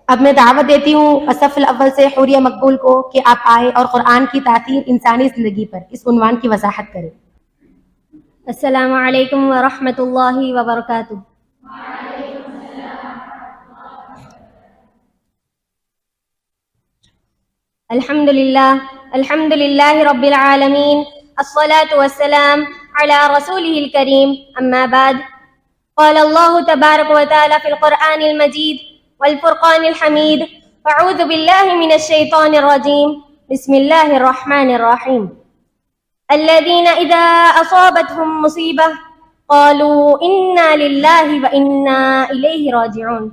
اب میں دعوت دیتی ہوں صف الاول سے حوریہ مقبول کو کہ آپ آئے اور قرآن کی تاثیر انسانی زندگی پر اس عنوان کی وضاحت کریں۔ السلام علیکم ورحمۃ اللہ وبرکاتہ۔ الحمد للہ رب العالمین، الصلاة والسلام علی رسولہ الکریم، اما بعد، قال اللہ تبارک وتعالی فی القرآن المجید والفرقان الحمید، اعوذ باللہ من الشیطان الرجیم، بسم اللہ الرحمن الرحیم۔ الذین اذا اصابتهم مصیبہ قالوا انا للہ وانا الیہ راجعون۔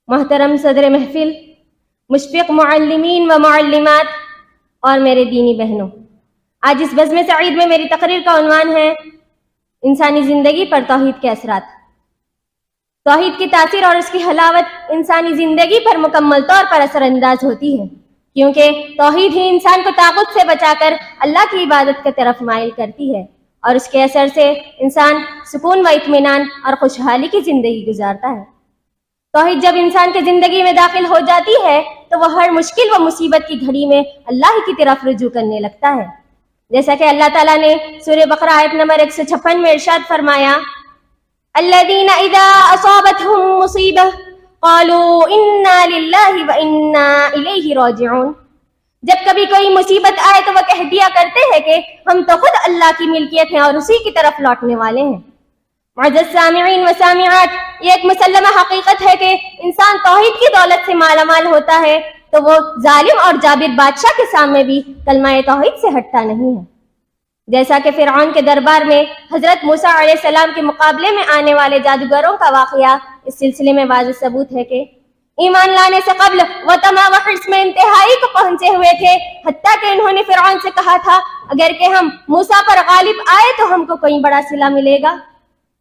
محترم صدر محفل، مشفق معلمین و معلمات اور میرے دینی بہنوں، آج اس بزم سعید میں میری تقریر کا عنوان ہے انسانی زندگی پر توحید کے اثرات۔ توحید کی تاثیر اور اس کی حلاوت انسانی زندگی پر مکمل طور پر اثر انداز ہوتی ہے، کیونکہ توحید ہی انسان کو طاغوت سے بچا کر اللہ کی عبادت کی طرف مائل کرتی ہے، اور اس کے اثر سے انسان سکون و اطمینان اور خوشحالی کی زندگی گزارتا ہے۔ توحید جب انسان کی زندگی میں داخل ہو جاتی ہے تو وہ ہر مشکل و مصیبت کی گھڑی میں اللہ کی طرف رجوع کرنے لگتا ہے، جیسا کہ اللہ تعالیٰ نے سورہ بقرہ آیت نمبر 156 میں ارشاد فرمایا، الذین اذا اصابتهم مصیبہ قالوا انا للہ وانا الیہ راجعون۔ جب کبھی کوئی مصیبت آئے تو وہ کہہ دیا کرتے ہیں کہ ہم تو خود اللہ کی ملکیت ہیں اور اسی کی طرف لوٹنے والے ہیں۔ معزز سامعین و سامعات، یہ ایک مسلمہ حقیقت ہے کہ انسان توحید کی دولت سے مالا مال ہوتا ہے تو وہ ظالم اور جابر بادشاہ کے سامنے بھی کلمہ توحید سے ہٹتا نہیں ہے، جیسا کہ فرعون کے دربار میں حضرت موسیٰ علیہ السلام کے مقابلے میں آنے والے جادوگروں کا واقعہ اس سلسلے میں واضح ثبوت ہے کہ ایمان لانے سے قبل وہ طمع و حرص میں انتہائی کو پہنچے ہوئے تھے، حتیٰ کہ انہوں نے فرعون سے کہا تھا اگر کہ ہم موسیٰ پر غالب آئے تو ہم کو کوئی بڑا صلہ ملے گا۔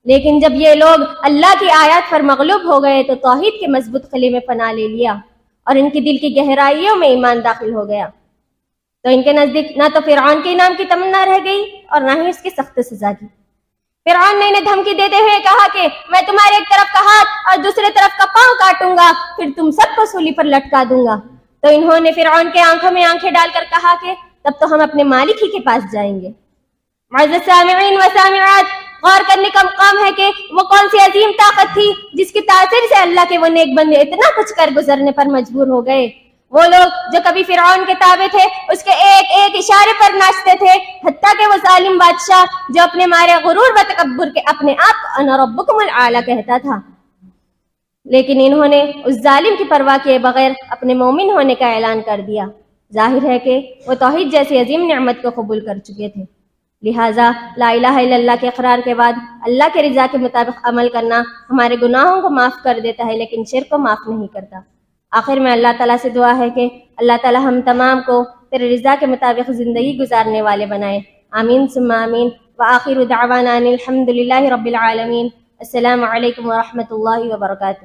لیکن جب یہ لوگ اللہ کی آیات پر مغلوب ہو گئے تو توحید کے مضبوط قلعے میں پناہ لے لیا اور ان کی دل کی گہرائیوں میں ایمان داخل ہو گیا، تو ان کے نزدیک نہ تو فرعون کے انعام کی تمنا رہ گئی اور نہ ہی اس کی سخت سزا کی۔ فرعون نے انہیں دھمکی دیتے ہوئے کہا کہ میں تمہارے ایک طرف کا ہاتھ اور دوسرے طرف کا پاؤں کاٹوں گا، پھر تم سب کو سولی پر لٹکا دوں گا۔ تو انہوں نے فرعون کے آنکھوں میں آنکھیں ڈال کر کہا کہ تب تو ہم اپنے مالک ہی کے پاس جائیں گے۔ معزز سامعین و سامعات، غور کرنے کا مقام ہے کہ وہ کون سی عظیم طاقت تھی جس کی تاثیر سے اللہ کے وہ نیک بندے اتنا کچھ کر گزرنے پر مجبور ہو گئے۔ وہ لوگ جو کبھی فرعون کے تابع تھے اس کے ایک ایک اشارے پر ناچتے تھے، حتیٰ کہ وہ ظالم بادشاہ جو اپنے مارے غرور و تکبر کے اپنے آپ کو انا ربکم الاعلی کہتا تھا، لیکن انہوں نے اس ظالم کی پرواہ کیے بغیر اپنے مومن ہونے کا اعلان کر دیا۔ ظاہر ہے کہ وہ توحید جیسی عظیم نعمت کو قبول کر چکے تھے، لہٰذا لا الہ الا اللہ کے اقرار کے بعد اللہ کے رضا کے مطابق عمل کرنا ہمارے گناہوں کو معاف کر دیتا ہے لیکن شرک کو معاف نہیں کرتا۔ آخر میں اللہ تعالیٰ سے دعا ہے کہ اللہ تعالیٰ ہم تمام کو تیرے رضا کے مطابق زندگی گزارنے والے بنائے، آمین ثم آمین۔ وآخر دعوانا ان الحمد للہ رب العالمین۔ السلام علیکم ورحمۃ اللہ وبرکاتہ۔